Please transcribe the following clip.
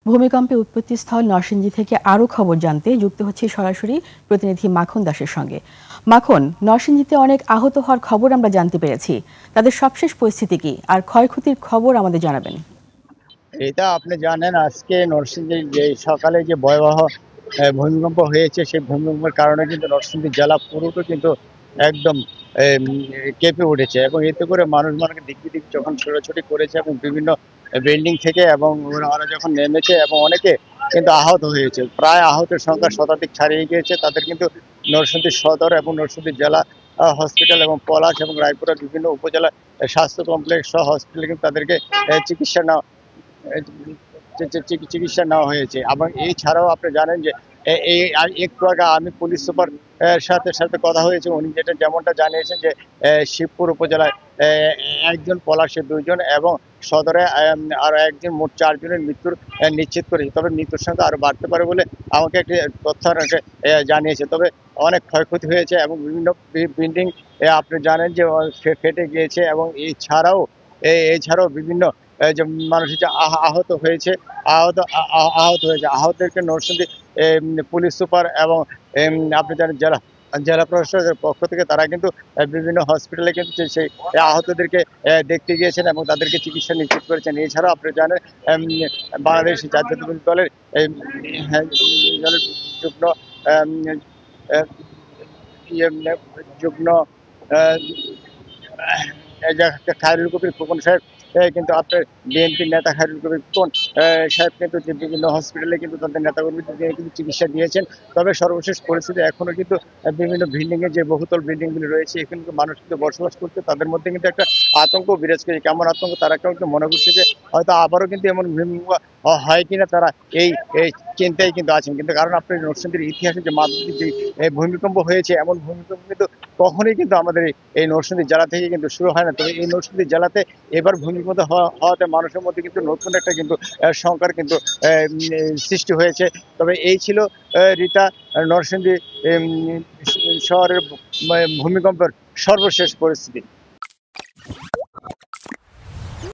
ভূমিকম্পে উৎপত্তিস্থল নরসিংদী থেকে আরও খবর জানতে যুক্ত হচ্ছে সরাসরি প্রতিনিধি মাখন দাসের সঙ্গে। মাখন, নরসিংদীতে অনেক আহত হওয়ার খবর আমরা জানতে পেরেছি। তাদের সবশেষ পরিস্থিতি কি আর ক্ষয়ক্ষতির খবর আমাদের জানাবেন। এটা আপনি জানেন, আজকে নরসিংদীর যে সকালে যে ভয়াবহ ভূমিকম্প হয়েছে, সেই ভূমিকম্পের কারণে কিন্তু নরসিংদী জেলা পুরোটা কিন্তু একদম কেঁপে উঠেছে এবং এতে করে মানুষ দিক বিদিক যখন ছোটাছুটি করেছে এবং বিভিন্ন বিল্ডিং থেকে এবং ওরা যখন নেমেছে এবং অনেকে কিন্তু আহত হয়েছে। প্রায় আহতের সংখ্যা শতাধিক ছাড়িয়ে গিয়েছে। তাদের কিন্তু নরসিংদী সদর এবং নরসিংদী জেলা হসপিটাল এবং পলাশ এবং রায়পুরের বিভিন্ন উপজেলা স্বাস্থ্য কমপ্লেক্স সহ হসপিটালে কিন্তু তাদেরকে চিকিৎসা নেওয়া হয়েছে। এবং এছাড়াও আপনি জানেন যে এই একটু আগে আমি পুলিশ সুপার সাথে কথা হয়েছে। উনি যেমনটা জানিয়েছেন যে শিবপুর উপজেলায় একজন, পলাশে 2 জন এবং সদরে আরো একজন, মোট 4 জনের মৃত্যুর নিশ্চিত করেছে। তবে মৃত্যুর সংখ্যা আরো বাড়তে পারে বলে আমাকে একটি তথ্য জানিয়েছে। তবে অনেক ক্ষয়ক্ষতি হয়েছে এবং বিভিন্ন বিল্ডিং আপনি জানেন যে ফেটে গিয়েছে এবং এছাড়াও বিভিন্ন যে মানুষ আহত হয়েছে। আহতদেরকে নরসিংদী পুলিশ সুপার এবং আপনি জানেন জেলা প্রশাসনের পক্ষ থেকে তারা কিন্তু বিভিন্ন হসপিটালে কিন্তু সেই আহতদেরকে দেখতে গিয়েছেন এবং তাদেরকে চিকিৎসা নিশ্চিত করেছেন। এছাড়াও আপনি জানেন বাংলাদেশ জাতীয়তাবাদী দলের যুগ্ম যুগ্ম খায়রুল কবির খোকন সাহেব কিন্তু আপনার বিএনপির নেতা খায়রুল কবির খোকন সাহেব কিন্তু বিভিন্ন হসপিটালে কিন্তু তাদের নেতাকর্মীদের কিন্তু চিকিৎসা দিয়েছেন। তবে সর্বশেষ পরিস্থিতি এখনো কিন্তু বিভিন্ন বিল্ডিং এ যে বহুতল বিল্ডিং গুলি রয়েছে, এখানে কিন্তু মানুষ কিন্তু বসবাস করতে, তাদের মধ্যে কিন্তু একটা আতঙ্ক বিরাজ করে। কেমন আতঙ্ক, তারা কিন্তু মনে করছে যে হয়তো আবারও কিন্তু এমন ভূমিকম্প হয় কিনা, তারা এই চিন্তায় কিন্তু আছেন। কিন্তু কারণ আপনার নরসিংদীর ইতিহাসে যে মাত্রাধিক যে ভূমিকম্প হয়েছে, এমন ভূমিকম্প কিন্তু কখনোই কিন্তু আমাদের এই নরসিংদী জেলা থেকে কিন্তু শুরু হয় না। তবে এই নরসিংদী জেলাতে এবার ভূমিকম্প হওয়াতে মানুষের মধ্যে কিন্তু নতুন একটা কিন্তু সংখ্যার কিন্তু সৃষ্টি হয়েছে। তবে এই ছিল রিতা নরসিংদী শহরের ভূমিকম্পের সর্বশেষ পরিস্থিতি।